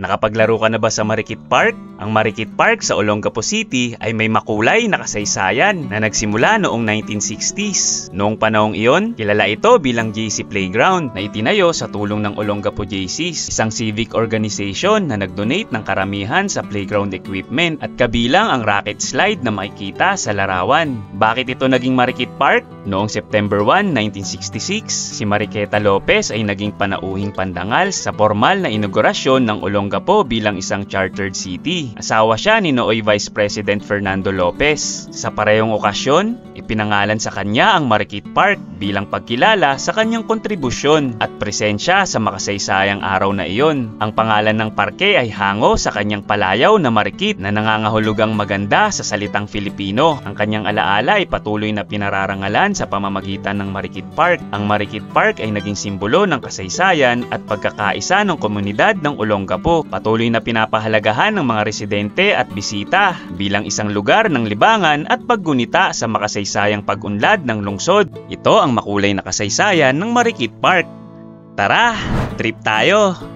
Nakapaglaro ka na ba sa Marikit Park? Ang Marikit Park sa Olongapo City ay may makulay na kasaysayan na nagsimula noong 1960s. Noong panahong iyon, kilala ito bilang JC Playground na itinayo sa tulong ng Olongapo JCs, isang civic organization na nag-donate ng karamihan sa playground equipment at kabilang ang rocket slide na makikita sa larawan. Bakit ito naging Marikit Park? Noong September 1, 1966, si Mariqueta Lopez ay naging panauhing pandangal sa formal na inaugurasyon ng Olongapo bilang isang chartered city. Asawa siya ni Nooy Vice President Fernando Lopez. Sa parehong okasyon, ipinangalan sa kanya ang Marikit Park bilang pagkilala sa kanyang kontribusyon at presensya sa makasaysayang araw na iyon. Ang pangalan ng parke ay hango sa kanyang palayaw na marikit na nangangahulugang maganda sa salitang Filipino. Ang kanyang alaala ay patuloy na pinararangalan sa pamamagitan ng Marikit Park. Ang Marikit Park ay naging simbolo ng kasaysayan at pagkakaisa ng komunidad ng Olongapo. Patuloy na pinapahalagahan ng mga residente at bisita bilang isang lugar ng libangan at paggunita sa makasaysayang pag-unlad ng lungsod. Ito ang makulay na kasaysayan ng Marikit Park. Tara, trip tayo!